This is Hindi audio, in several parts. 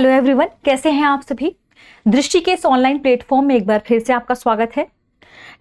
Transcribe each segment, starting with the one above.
हेलो एवरीवन, कैसे हैं आप सभी। दृष्टि के इस ऑनलाइन प्लेटफॉर्म में एक बार फिर से आपका स्वागत है।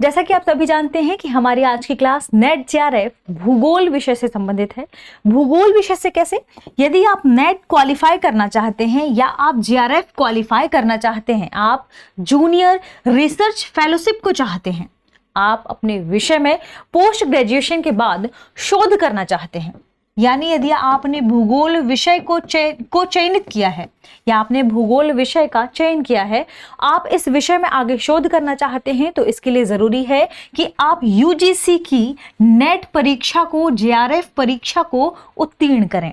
जैसा कि आप सभी जानते हैं कि हमारी आज की क्लास नेट जेआरएफ भूगोल विषय से संबंधित है। भूगोल विषय से कैसे, यदि आप नेट क्वालिफाई करना चाहते हैं या आप जेआरएफ क्वालिफाई करना चाहते हैं, आप जूनियर रिसर्च फेलोशिप को चाहते हैं, आप अपने विषय में पोस्ट ग्रेजुएशन के बाद शोध करना चाहते हैं, यानी यदि आपने भूगोल विषय को चयनित किया है या आपने भूगोल विषय का चयन किया है, आप इस विषय में आगे शोध करना चाहते हैं, तो इसके लिए जरूरी है कि आप यूजीसी की नेट परीक्षा को, जेआरएफ परीक्षा को उत्तीर्ण करें,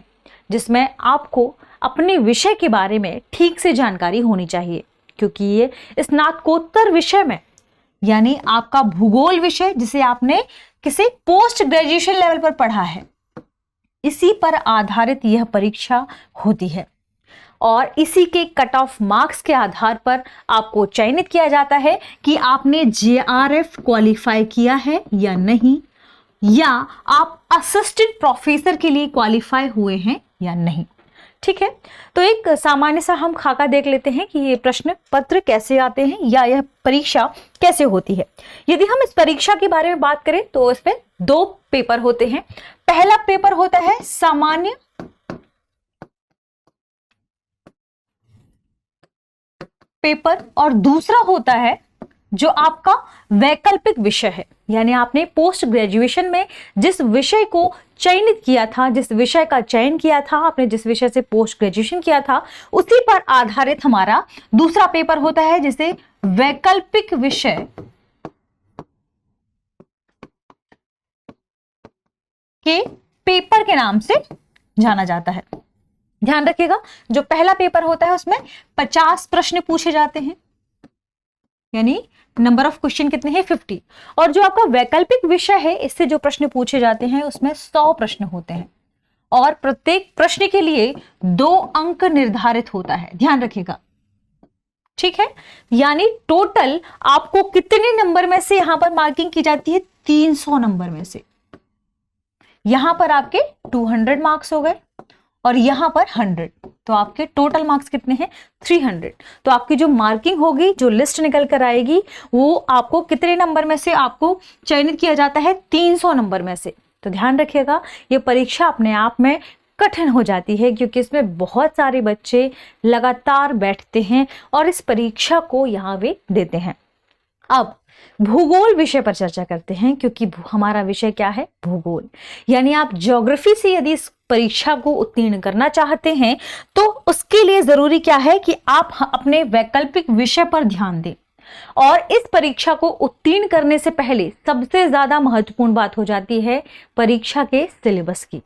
जिसमें आपको अपने विषय के बारे में ठीक से जानकारी होनी चाहिए, क्योंकि ये स्नातकोत्तर विषय में, यानी आपका भूगोल विषय जिसे आपने किसी पोस्ट ग्रेजुएशन लेवल पर पढ़ा है, इसी पर आधारित यह परीक्षा होती है और इसी के कट ऑफ मार्क्स के आधार पर आपको चयनित किया जाता है कि आपने जेआरएफ क्वालिफाई किया है या नहीं, या आप असिस्टेंट प्रोफेसर के लिए क्वालिफाई हुए हैं या नहीं। ठीक है, तो एक सामान्य सा हम खाका देख लेते हैं कि ये प्रश्न पत्र कैसे आते हैं या यह परीक्षा कैसे होती है। यदि हम इस परीक्षा के बारे में बात करें तो इसमें 2 पेपर होते हैं। पहला पेपर होता है सामान्य पेपर और दूसरा होता है जो आपका वैकल्पिक विषय है, यानी आपने पोस्ट ग्रेजुएशन में जिस विषय को चयनित किया था, जिस विषय का चयन किया था, आपने जिस विषय से पोस्ट ग्रेजुएशन किया था, उसी पर आधारित हमारा दूसरा पेपर होता है, जिसे वैकल्पिक विषय के पेपर के नाम से जाना जाता है। ध्यान रखिएगा, जो पहला पेपर होता है उसमें 50 प्रश्न पूछे जाते हैं, यानी नंबर ऑफ क्वेश्चन कितने हैं, 50। और जो आपका वैकल्पिक विषय है, इससे जो प्रश्न पूछे जाते हैं उसमें 100 प्रश्न होते हैं और प्रत्येक प्रश्न के लिए 2 अंक निर्धारित होता है। ध्यान रखिएगा, ठीक है। यानी टोटल आपको कितने नंबर में से यहां पर मार्किंग की जाती है, 300 नंबर में से। यहां पर आपके 200 मार्क्स हो गए और यहां पर 100, तो आपके टोटल मार्क्स कितने हैं, 300। तो आपकी जो मार्किंग होगी, जो लिस्ट निकल कर आएगी, वो आपको कितने नंबर में से आपको चयनित किया जाता है, 300 नंबर में से। तो ध्यान रखिएगा, ये परीक्षा अपने आप में कठिन हो जाती है, क्योंकि इसमें बहुत सारे बच्चे लगातार बैठते हैं और इस परीक्षा को यहाँ वे देते हैं। अब भूगोल विषय पर चर्चा करते हैं, क्योंकि हमारा विषय क्या है, भूगोल। यानी आप ज्योग्राफी से यदि इस परीक्षा को उत्तीर्ण करना चाहते हैं, तो उसके लिए जरूरी क्या है कि आप अपने वैकल्पिक विषय पर ध्यान दें। और इस परीक्षा को उत्तीर्ण करने से पहले सबसे ज्यादा महत्वपूर्ण बात हो जाती है परीक्षा के सिलेबस की,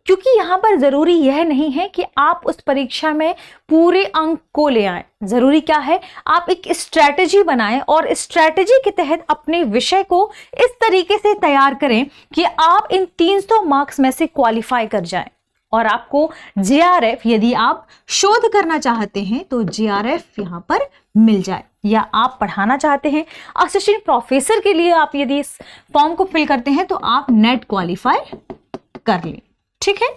क्योंकि यहां पर जरूरी यह नहीं है कि आप उस परीक्षा में पूरे अंक को ले आए। जरूरी क्या है, आप एक स्ट्रैटेजी बनाएं और स्ट्रैटेजी के तहत अपने विषय को इस तरीके से तैयार करें कि आप इन 300 मार्क्स में से क्वालिफाई कर जाएं और आपको जेआरएफ, यदि आप शोध करना चाहते हैं तो जेआरएफ यहां पर मिल जाए, या आप पढ़ाना चाहते हैं असिस्टेंट प्रोफेसर के लिए, आप यदि इस फॉर्म को फिल करते हैं तो आप नेट क्वालिफाई कर लें। ठीक है,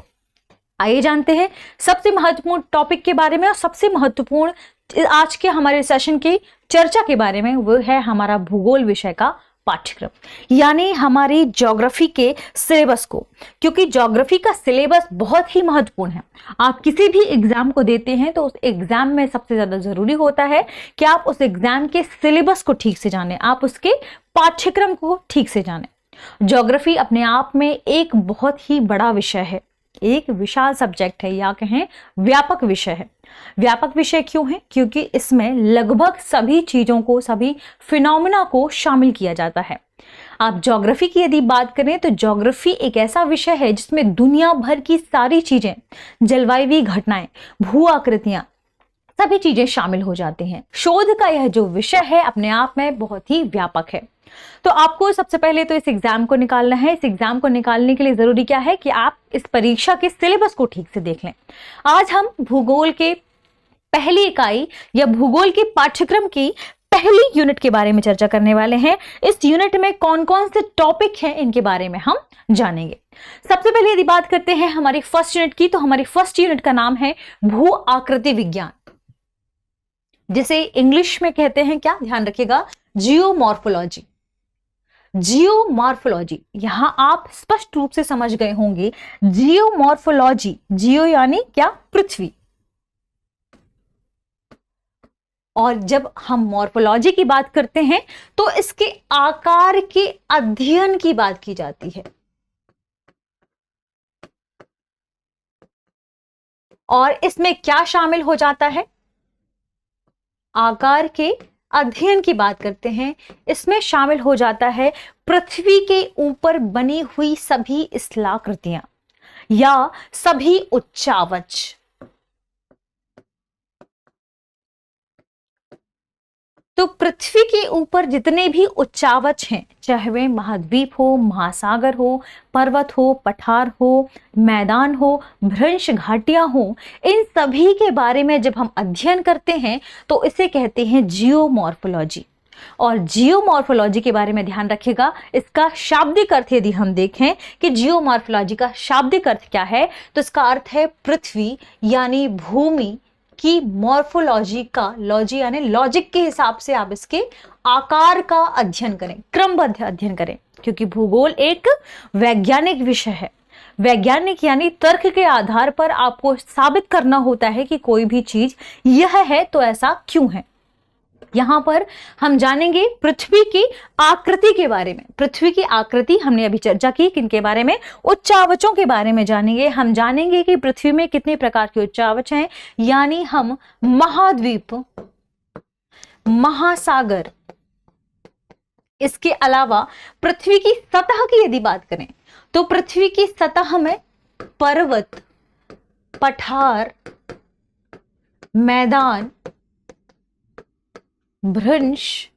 आइए जानते हैं सबसे महत्वपूर्ण टॉपिक के बारे में और सबसे महत्वपूर्ण आज के हमारे सेशन की चर्चा के बारे में। वो है हमारा भूगोल विषय का पाठ्यक्रम, यानी हमारी ज्योग्राफी के सिलेबस को, क्योंकि ज्योग्राफी का सिलेबस बहुत ही महत्वपूर्ण है। आप किसी भी एग्जाम को देते हैं तो उस एग्जाम में सबसे ज्यादा जरूरी होता है कि आप उस एग्जाम के सिलेबस को ठीक से जानें, आप उसके पाठ्यक्रम को ठीक से जानें। ज्योग्राफी अपने आप में एक बहुत ही बड़ा विषय है, एक विशाल सब्जेक्ट है, या कहें व्यापक विषय है। व्यापक विषय क्यों है, क्योंकि इसमें लगभग सभी चीजों को, सभी फिनोमेना को शामिल किया जाता है। आप ज्योग्राफी की यदि बात करें तो ज्योग्राफी एक ऐसा विषय है जिसमें दुनिया भर की सारी चीजें, जलवायु घटनाएं, भू आकृतियां, सभी चीजें शामिल हो जाती हैं। शोध का यह जो विषय है अपने आप में बहुत ही व्यापक है। तो आपको सबसे पहले तो इस एग्जाम को निकालना है। इस एग्जाम को निकालने के लिए जरूरी क्या है कि आप इस परीक्षा के सिलेबस को ठीक से देख लें। आज हम भूगोल के पहली इकाई या भूगोल के पाठ्यक्रम की पहली यूनिट के बारे में चर्चा करने वाले हैं। इस यूनिट में कौन कौन से टॉपिक हैं, इनके बारे में हम जानेंगे। सबसे पहले यदि बात करते हैं हमारी फर्स्ट यूनिट की, तो हमारी फर्स्ट यूनिट का नाम है भू आकृति विज्ञान। जैसे इंग्लिश में कहते हैं क्या, ध्यान रखिएगा, जियोमॉर्फोलॉजी। जियोमॉर्फोलॉजी, यहां आप स्पष्ट रूप से समझ गए होंगे। जियोमॉर्फोलॉजी, जियो यानी क्या, पृथ्वी, और जब हम मॉर्फोलॉजी की बात करते हैं तो इसके आकार के अध्ययन की बात की जाती है। और इसमें क्या शामिल हो जाता है, आकार के अध्ययन की बात करते हैं, इसमें शामिल हो जाता है पृथ्वी के ऊपर बनी हुई सभी स्थलाकृतियां या सभी उच्चावच। तो पृथ्वी के ऊपर जितने भी उच्चावच हैं, चाहे वे महाद्वीप हो, महासागर हो, पर्वत हो, पठार हो, मैदान हो, भ्रंश घाटियां हो, इन सभी के बारे में जब हम अध्ययन करते हैं तो इसे कहते हैं जियोमॉर्फोलॉजी। और जियोमॉर्फोलॉजी के बारे में ध्यान रखिएगा, इसका शाब्दिक अर्थ यदि हम देखें कि जियोमॉर्फोलॉजी का शाब्दिक अर्थ क्या है, तो इसका अर्थ है पृथ्वी यानी भूमि की मॉर्फोलॉजी का, लॉजी यानी लॉजिक के हिसाब से आप इसके आकार का अध्ययन करें, क्रमबद्ध अध्ययन करें, क्योंकि भूगोल एक वैज्ञानिक विषय है। वैज्ञानिक यानी तर्क के आधार पर आपको साबित करना होता है कि कोई भी चीज यह है तो ऐसा क्यों है। यहां पर हम जानेंगे पृथ्वी की आकृति के बारे में। पृथ्वी की आकृति हमने अभी चर्चा की, किनके बारे में, उच्चावचों के बारे में जानेंगे। हम जानेंगे कि पृथ्वी में कितने प्रकार के उच्चावच हैं, यानी हम महाद्वीप, महासागर, इसके अलावा पृथ्वी की सतह की यदि बात करें तो पृथ्वी की सतह में पर्वत, पठार, मैदान, भ्रंश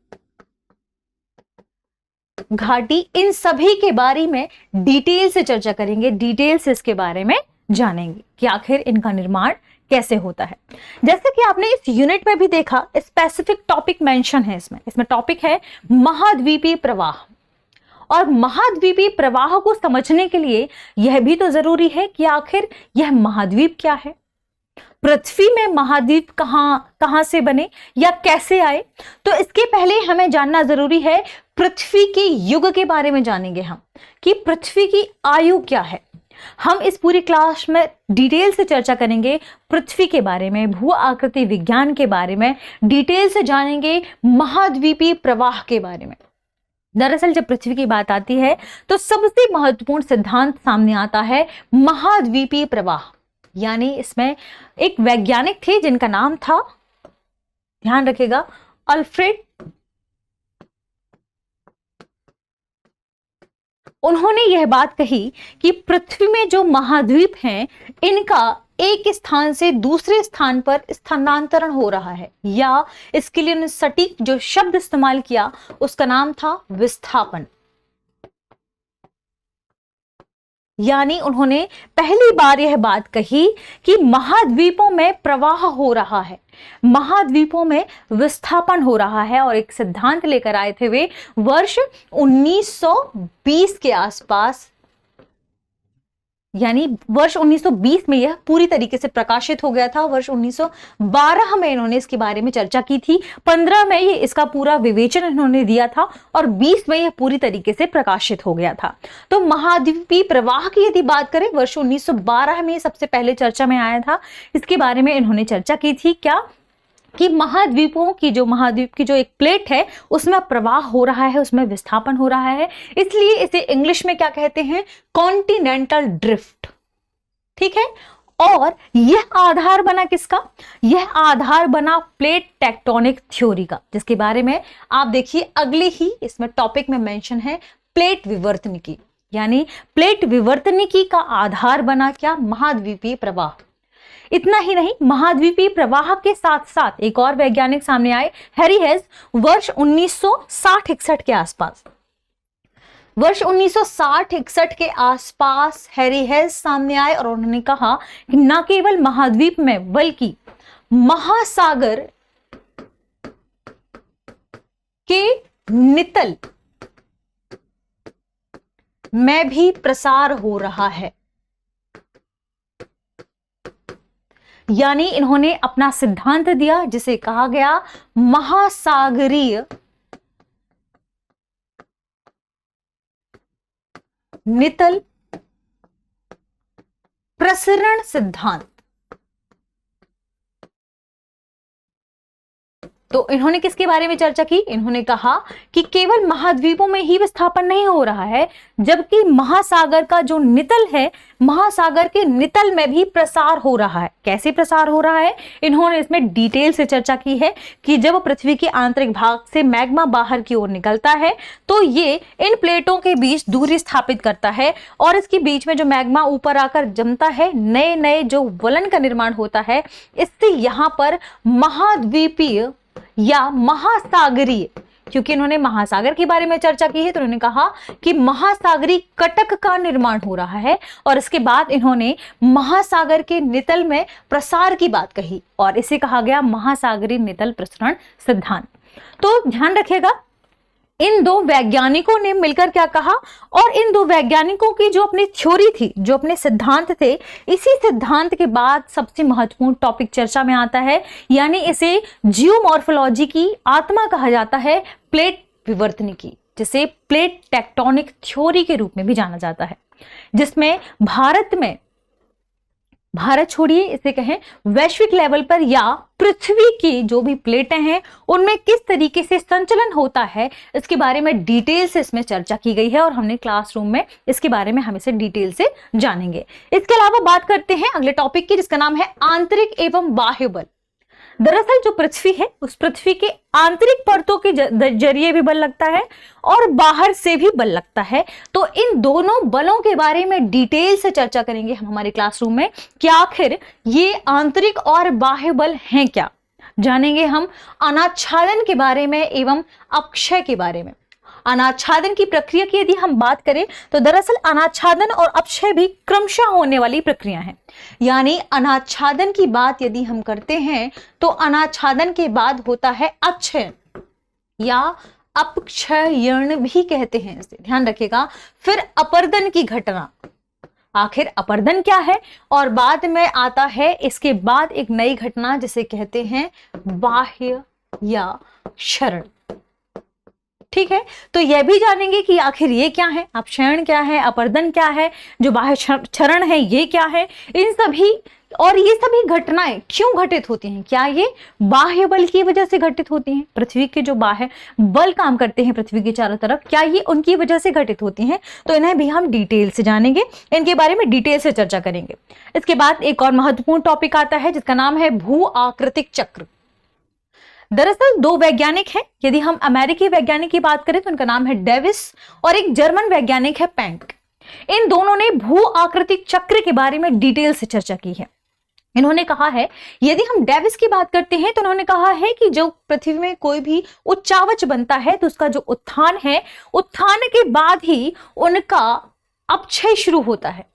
घाटी, इन सभी के बारे में डिटेल से चर्चा करेंगे, डिटेल से इसके बारे में जानेंगे कि आखिर इनका निर्माण कैसे होता है। जैसे कि आपने इस यूनिट में भी देखा, स्पेसिफिक टॉपिक मेंशन है इसमें टॉपिक है महाद्वीपीय प्रवाह। और महाद्वीपीय प्रवाह को समझने के लिए यह भी तो जरूरी है कि आखिर यह महाद्वीप क्या है, पृथ्वी में महाद्वीप कहां से बने या कैसे आए। तो इसके पहले हमें जानना जरूरी है, पृथ्वी के युग के बारे में जानेंगे हम कि पृथ्वी की आयु क्या है। हम इस पूरी क्लास में डिटेल से चर्चा करेंगे पृथ्वी के बारे में, भू आकृति विज्ञान के बारे में डिटेल से जानेंगे, महाद्वीपीय प्रवाह के बारे में। दरअसल जब पृथ्वी की बात आती है तो सबसे महत्वपूर्ण सिद्धांत सामने आता है महाद्वीपीय प्रवाह। यानी इसमें एक वैज्ञानिक थे जिनका नाम था, ध्यान रखिएगा, अल्फ्रेड। उन्होंने यह बात कही कि पृथ्वी में जो महाद्वीप हैं इनका एक स्थान से दूसरे स्थान पर स्थानांतरण हो रहा है, या इसके लिए उन्होंने सटीक जो शब्द इस्तेमाल किया उसका नाम था विस्थापन। यानी उन्होंने पहली बार यह बात कही कि महाद्वीपों में प्रवाह हो रहा है, महाद्वीपों में विस्थापन हो रहा है, और एक सिद्धांत लेकर आए थे वे वर्ष 1920 के आसपास। यानी वर्ष 1920 में यह पूरी तरीके से प्रकाशित हो गया था। वर्ष 1912 में इन्होंने इसके बारे में चर्चा की थी, 15 में ये इसका पूरा विवेचन इन्होंने दिया था, और 20 में यह पूरी तरीके से प्रकाशित हो गया था। तो महाद्वीपीय प्रवाह की यदि बात करें, वर्ष 1912 में सबसे पहले चर्चा में आया था। इसके बारे में इन्होंने चर्चा की थी क्या, कि महाद्वीपों की जो महाद्वीप की जो एक प्लेट है उसमें प्रवाह हो रहा है, उसमें विस्थापन हो रहा है, इसलिए इसे इंग्लिश में क्या कहते हैं, कॉन्टिनेंटल ड्रिफ्ट। ठीक है। और यह आधार बना किसका, यह आधार बना प्लेट टेक्टोनिक थ्योरी का, जिसके बारे में आप देखिए अगले ही इसमें टॉपिक में मेंशन है, प्लेट विवर्तनिकी। यानी प्लेट विवर्तनिकी का आधार बना क्या, महाद्वीपीय प्रवाह। इतना ही नहीं, महाद्वीपीय प्रवाह के साथ साथ एक और वैज्ञानिक सामने आए, हैरी हेज, वर्ष 1960-61 के आसपास। वर्ष 1960-61 के आसपास हैरी हेज सामने आए और उन्होंने कहा कि न केवल महाद्वीप में बल्कि महासागर के नितल में भी प्रसार हो रहा है। यानी इन्होंने अपना सिद्धांत दिया जिसे कहा गया महासागरीय नितल प्रसरण सिद्धांत। तो इन्होंने किसके बारे में चर्चा की? इन्होंने कहा कि केवल महाद्वीपों में ही विस्थापन नहीं हो रहा है, जबकि महासागर का जो नितल है, महासागर के नितल में भी प्रसार हो रहा है। कैसे प्रसार हो रहा है? इन्होंने इसमें डिटेल से चर्चा की है कि जब पृथ्वी के आंतरिक भाग से मैग्मा बाहर की ओर निकलता है तो ये इन प्लेटों के बीच दूरी स्थापित करता है और इसके बीच में जो मैग्मा ऊपर आकर जमता है, नए नए जो वलन का निर्माण होता है, इससे यहां पर महाद्वीपीय या महासागरीय, क्योंकि इन्होंने महासागर के बारे में चर्चा की है तो उन्होंने कहा कि महासागरीय कटक का निर्माण हो रहा है और इसके बाद इन्होंने महासागर के नितल में प्रसार की बात कही और इसे कहा गया महासागरीय नितल प्रसरण सिद्धांत। तो ध्यान रखिएगा, इन दो वैज्ञानिकों ने मिलकर क्या कहा और इन दो वैज्ञानिकों की जो अपनी थ्योरी थी, जो अपने सिद्धांत थे, इसी सिद्धांत के बाद सबसे महत्वपूर्ण टॉपिक चर्चा में आता है, यानी इसे जियोमॉर्फोलॉजी की आत्मा कहा जाता है, प्लेट विवर्तनिकी, जिसे प्लेट टेक्टोनिक थ्योरी के रूप में भी जाना जाता है, जिसमें भारत छोड़िए, इसे कहें वैश्विक लेवल पर या पृथ्वी की जो भी प्लेटें हैं उनमें किस तरीके से संचलन होता है, इसके बारे में डिटेल से इसमें चर्चा की गई है और हमने क्लासरूम में इसके बारे में हम इसे डिटेल से जानेंगे। इसके अलावा बात करते हैं अगले टॉपिक की, जिसका नाम है आंतरिक एवं बाह्य बल। दरअसल जो पृथ्वी है उस पृथ्वी के आंतरिक परतों के जरिए भी बल लगता है और बाहर से भी बल लगता है। तो इन दोनों बलों के बारे में डिटेल से चर्चा करेंगे हम हमारे क्लासरूम में कि आखिर ये आंतरिक और बाह्य बल हैं क्या। जानेंगे हम अनाच्छादन के बारे में एवं अपक्षय के बारे में। अनाच्छादन की प्रक्रिया की यदि हम बात करें तो दरअसल अनाच्छादन और अपक्षय भी क्रमशः होने वाली प्रक्रिया है। यानी अनाच्छादन की बात यदि हम करते हैं तो अनाच्छादन के बाद होता है अक्षय या अपक्षयण भी कहते हैं इसे, ध्यान रखिएगा। फिर अपर्दन की घटना, आखिर अपर्दन क्या है, और बाद में आता है इसके बाद एक नई घटना जिसे कहते हैं बाह्य या क्षरण। ठीक है, तो यह भी जानेंगे कि आखिर ये क्या है, अपक्षयण क्या है, अपर्दन क्या है, जो बाह्य क्षरण है ये क्या है, इन सभी और ये सभी घटनाएं क्यों घटित होती हैं। क्या ये बाह्य बल की वजह से घटित होती हैं? पृथ्वी के जो बाह्य बल काम करते हैं पृथ्वी के चारों तरफ, क्या ये उनकी वजह से घटित होती हैं? तो इन्हें भी हम डिटेल से जानेंगे, इनके बारे में डिटेल से चर्चा करेंगे। इसके बाद एक और महत्वपूर्ण टॉपिक आता है जिसका नाम है भू आकृतिक चक्र। दरअसल दो वैज्ञानिक हैं, यदि हम अमेरिकी वैज्ञानिक की बात करें तो उनका नाम है डेविस और एक जर्मन वैज्ञानिक है पैंक। इन दोनों ने भू आकृतिक चक्र के बारे में डिटेल से चर्चा की है। इन्होंने कहा है, यदि हम डेविस की बात करते हैं तो उन्होंने कहा है कि जो पृथ्वी में कोई भी उच्चावच बनता है तो उसका जो उत्थान है, उत्थान के बाद ही उनका अपक्षय शुरू होता है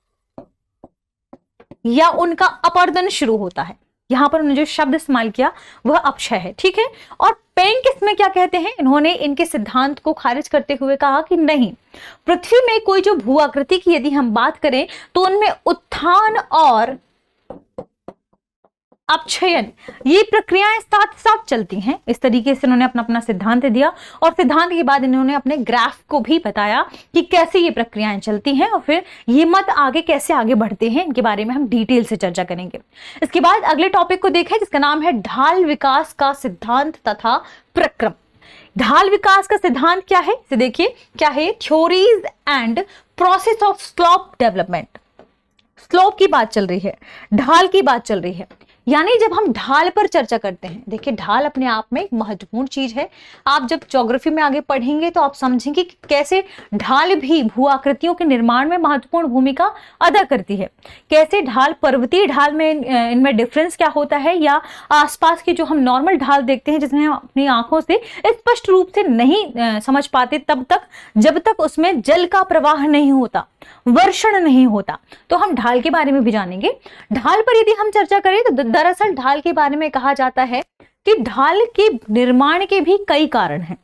या उनका अपर्दन शुरू होता है। यहां पर उन्होंने जो शब्द इस्तेमाल किया वह अपक्षय है। ठीक है, और पेंक इसमें क्या कहते हैं, इन्होंने इनके सिद्धांत को खारिज करते हुए कहा कि नहीं, पृथ्वी में कोई जो भू आकृति की यदि हम बात करें तो उनमें उत्थान और अपक्षयन ये प्रक्रियाएं साथ साथ चलती हैं। इस तरीके से उन्होंने अपना सिद्धांत दिया और सिद्धांत के बाद इन्होंने अपने ग्राफ को भी बताया कि कैसे ये प्रक्रियाएं चलती हैं और फिर ये मत आगे कैसे आगे बढ़ते हैं, इनके बारे में हम डिटेल से चर्चा करेंगे। इसके बाद अगले टॉपिक को देखें जिसका नाम है ढाल विकास का सिद्धांत तथा प्रक्रम। ढाल विकास का सिद्धांत क्या है, इसे देखिए क्या है, theories and process of slope development. Slope की बात चल रही है, ढाल की बात चल रही है। यानी जब हम ढाल पर चर्चा करते हैं, देखिए ढाल अपने आप में एक महत्वपूर्ण चीज है। आप जब ज्योग्राफी में आगे पढ़ेंगे तो आप समझेंगे कि कैसे ढाल भी भू आकृतियों के निर्माण में महत्वपूर्ण भूमिका अदा करती है। कैसे ढाल, पर्वतीय ढाल में इनमें डिफरेंस क्या होता है, या आसपास की जो हम नॉर्मल ढाल देखते हैं जिसमें हम अपनी आंखों से स्पष्ट रूप से नहीं समझ पाते तब तक जब तक उसमें जल का प्रवाह नहीं होता, वर्षण नहीं होता। तो हम ढाल के बारे में भी जानेंगे। ढाल पर यदि हम चर्चा करें तो दरअसल ढाल के बारे में कहा जाता है कि ढाल के निर्माण के भी कई कारण हैं।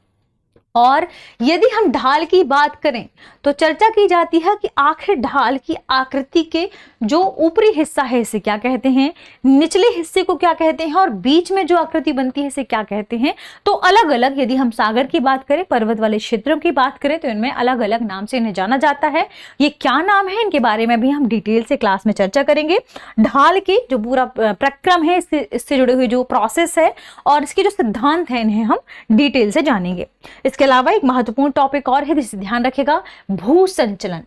और यदि हम ढाल की बात करें तो चर्चा की जाती है कि आखिर ढाल की आकृति के जो ऊपरी हिस्सा है इसे क्या कहते हैं, निचले हिस्से को क्या कहते हैं, और बीच में जो आकृति बनती है इसे क्या कहते हैं। तो अलग अलग, यदि हम सागर की बात करें, पर्वत वाले क्षेत्रों की बात करें, तो इनमें अलग अलग नाम से इन्हें जाना जाता है। ये क्या नाम है, इनके बारे में भी हम डिटेल से क्लास में चर्चा करेंगे। ढाल की जो पूरा प्रक्रम है, इससे जुड़े हुए जो प्रोसेस है और इसके जो सिद्धांत है, इन्हें हम डिटेल से जानेंगे। इसके अलावा एक महत्वपूर्ण टॉपिक और है जिसे ध्यान रखेगा, भू संचलन।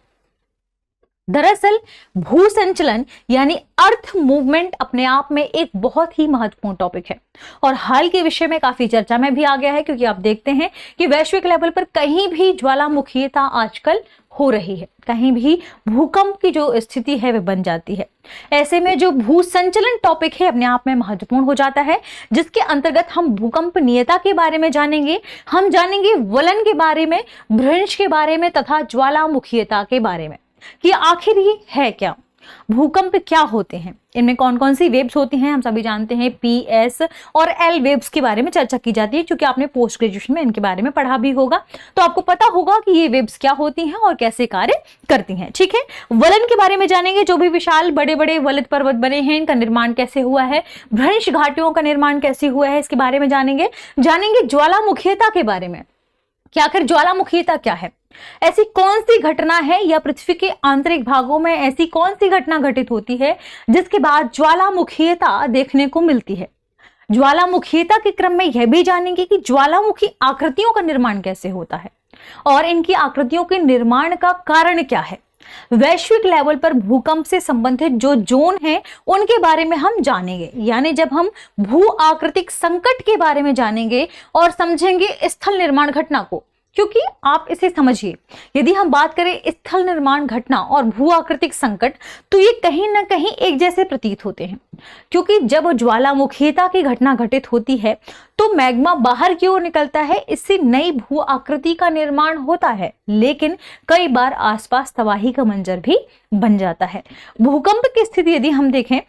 दरअसल भू संचलन यानी अर्थ मूवमेंट अपने आप में एक बहुत ही महत्वपूर्ण टॉपिक है और हाल के विषय में काफी चर्चा में भी आ गया है, क्योंकि आप देखते हैं कि वैश्विक लेवल पर कहीं भी ज्वालामुखीयता आजकल हो रही है, कहीं भी भूकंप की जो स्थिति है वह बन जाती है। ऐसे में जो भू संचलन टॉपिक है अपने आप में महत्वपूर्ण हो जाता है, जिसके अंतर्गत हम भूकंपनीयता के बारे में जानेंगे, हम जानेंगे वलन के बारे में, भ्रंश के बारे में तथा ज्वालामुखीयता के बारे में कि आखिर ये है क्या, भूकंप क्या होते हैं, इनमें कौन कौन सी वेव्स होती हैं। हम सभी जानते हैं PS और L वेव्स के बारे में चर्चा की जाती है, क्योंकि आपने पोस्ट ग्रेजुएशन में इनके बारे में पढ़ा भी होगा, तो आपको पता होगा कि ये वेव्स क्या होती हैं और कैसे कार्य करती हैं। ठीक है, वलन के बारे में जानेंगे, जो भी विशाल बड़े बड़े वलित पर्वत बने हैं इनका निर्माण कैसे हुआ है, भ्रंश घाटियों का निर्माण कैसे हुआ है इसके बारे में जानेंगे। ज्वालामुखीयता के बारे में कि आखिर ज्वालामुखीयता क्या है, ऐसी कौन सी घटना है या पृथ्वी के आंतरिक भागों में ऐसी कौन सी घटना घटित होती है जिसके बाद ज्वालामुखीयता देखने को मिलती है। ज्वालामुखीयता के क्रम में यह भी जानेंगे कि ज्वालामुखी आकृतियों का निर्माण कैसे होता है और इनकी आकृतियों के निर्माण का कारण क्या है। वैश्विक लेवल पर भूकंप से संबंधित जो जोन है उनके बारे में हम जानेंगे, यानी जब हम भू आकृतिक संकट के बारे में जानेंगे और समझेंगे स्थल निर्माण घटना को, क्योंकि आप इसे समझिए, यदि हम बात करें स्थल निर्माण घटना और भू आकृतिक संकट तो ये कहीं ना कहीं एक जैसे प्रतीत होते हैं, क्योंकि जब ज्वालामुखीयता की घटना घटित होती है तो मैग्मा बाहर की ओर निकलता है, इससे नई भू आकृति का निर्माण होता है, लेकिन कई बार आसपास तबाही का मंजर भी बन जाता है। भूकंप की स्थिति यदि हम देखें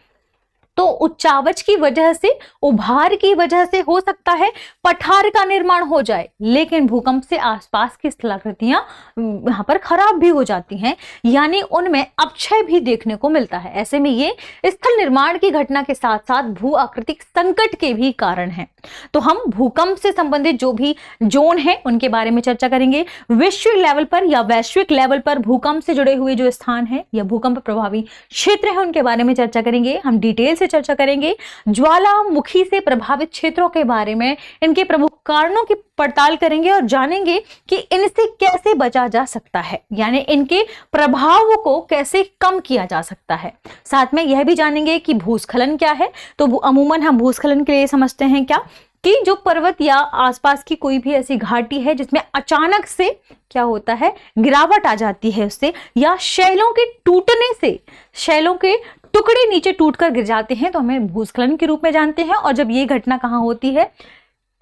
तो उच्चावच की वजह से, उभार की वजह से हो सकता है पठार का निर्माण हो जाए, लेकिन भूकंप से आसपास की स्थलाकृतियां यहां पर खराब भी हो जाती हैं, यानी उनमें अपक्षय भी देखने को मिलता है। ऐसे में ये स्थल निर्माण की घटना के साथ साथ भू आकृतिक संकट के भी कारण हैं। तो हम भूकंप से संबंधित जो भी जोन है उनके बारे में चर्चा करेंगे। विश्व लेवल पर या वैश्विक लेवल पर भूकंप से जुड़े हुए जो स्थान है या भूकंप प्रभावी क्षेत्र है उनके बारे में चर्चा करेंगे। हम डिटेल से चर्चा करेंगे ज्वालामुखी से प्रभावित क्षेत्रों के बारे में, इनके प्रमुख कारणों की पड़ताल करेंगे और जानेंगे कि इनसे कैसे बचा जा सकता है, यानी इनके प्रभाव को कैसे कम किया जा सकता है। साथ में यह भी जानेंगे कि भूस्खलन क्या है। तो अमूमन हम भूस्खलन के लिए समझते हैं क्या कि जो पर्वत या आसपास की कोई भी ऐसी घाटी है जिसमें अचानक से क्या होता है, गिरावट आ जाती है उससे, या शैलों के टूटने से शैलों के टुकड़े नीचे टूटकर गिर जाते हैं, तो हमें भूस्खलन के रूप में जानते हैं। और जब ये घटना कहाँ होती है,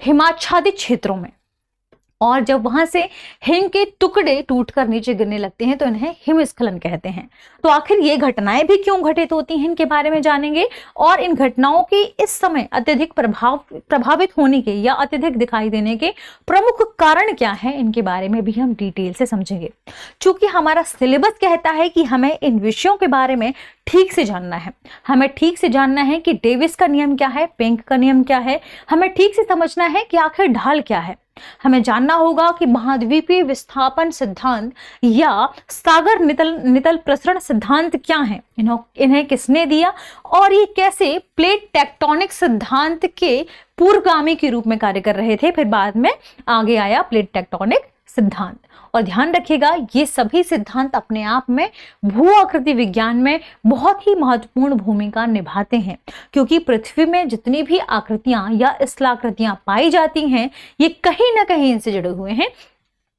हिमाच्छादित क्षेत्रों में, और जब वहां से हिम के टुकड़े टूटकर नीचे गिरने लगते हैं तो इन्हें हिमस्खलन कहते हैं। तो आखिर ये घटनाएं भी क्यों घटित होती हैं इनके बारे में जानेंगे, और इन घटनाओं के इस समय अत्यधिक प्रभावित होने के या अत्यधिक दिखाई देने के प्रमुख कारण क्या है इनके बारे में भी हम डिटेल से समझेंगे। चूंकि हमारा सिलेबस कहता है कि हमें इन विषयों के बारे में ठीक से जानना है, हमें ठीक से जानना है कि डेविस का नियम क्या है, पेंक का नियम क्या है, हमें ठीक से समझना है कि आखिर ढाल क्या है, हमें जानना होगा कि महाद्वीपीय विस्थापन सिद्धांत या सागर नितल प्रसरण सिद्धांत क्या है, इन्हें किसने दिया और ये कैसे प्लेट टेक्टोनिक सिद्धांत के पूर्वगामी के रूप में कार्य कर रहे थे। फिर बाद में आगे आया प्लेट टेक्टोनिक सिद्धांत। और ध्यान रखिएगा ये सभी सिद्धांत अपने आप में भू आकृति विज्ञान में बहुत ही महत्वपूर्ण भूमिका निभाते हैं, क्योंकि पृथ्वी में जितनी भी आकृतियां या स्थलाकृतियां पाई जाती हैं ये कहीं ना कहीं इनसे जुड़े हुए हैं।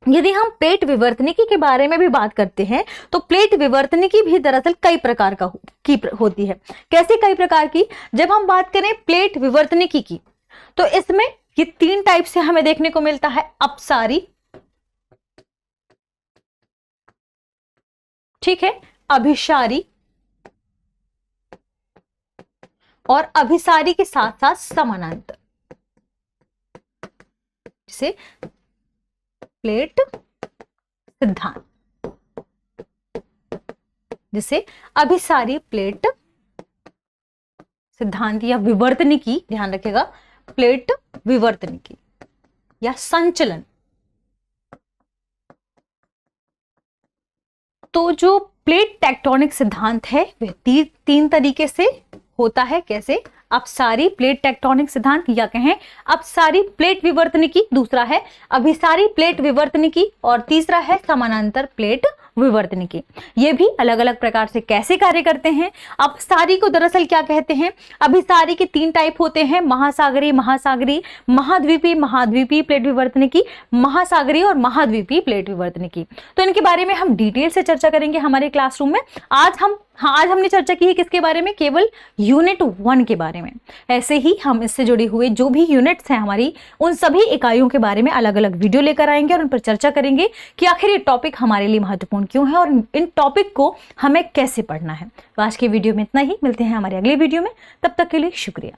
यदि हम प्लेट विवर्तनिकी के बारे में भी बात करते हैं तो प्लेट विवर्तनिकी भी दरअसल कई प्रकार की होती है। कैसे कई प्रकार की? जब हम बात करें प्लेट विवर्तनिकी की तो इसमें ये 3 टाइप से हमें देखने को मिलता है, अपसारी, ठीक है, अभिसारी और अभिसारी के साथ साथ समानांतर। जैसे प्लेट सिद्धांत, जिसे अभिसारी प्लेट सिद्धांत या विवर्तनिकी, ध्यान रखिएगा, प्लेट विवर्तनिकी या संचलन। तो जो प्लेट टेक्टोनिक सिद्धांत है वह तीन तरीके से होता है। कैसे? अपसारी प्लेट टेक्टोनिक सिद्धांत, या कहें अपसारी प्लेट विवर्तनिकी, दूसरा है अभिसारी प्लेट विवर्तनिकी और तीसरा है समानांतर प्लेट विवर्तनिकी। ये भी अलग अलग प्रकार से कैसे कार्य करते हैं। अपसारी को दरअसल क्या कहते हैं? अभिसारी के 3 टाइप होते हैं, महासागरी, महासागरी, महाद्वीपीय, महाद्वीपीय प्लेट विवर्तनिकी, महासागरी और महाद्वीपीय प्लेट विवर्तनिकी। तो इनके बारे में हम डिटेल से चर्चा करेंगे हमारे क्लासरूम में। आज हमने चर्चा की है किसके बारे में? केवल यूनिट 1 के बारे में। ऐसे ही हम इससे जुड़े हुए जो भी यूनिट्स हैं हमारी, उन सभी इकाइयों के बारे में अलग अलग वीडियो लेकर आएंगे और उन पर चर्चा करेंगे कि आखिर ये टॉपिक हमारे लिए महत्वपूर्ण क्यों है और इन टॉपिक को हमें कैसे पढ़ना है। तो आज के वीडियो में इतना ही, मिलते हैं हमारे अगले वीडियो में, तब तक के लिए शुक्रिया।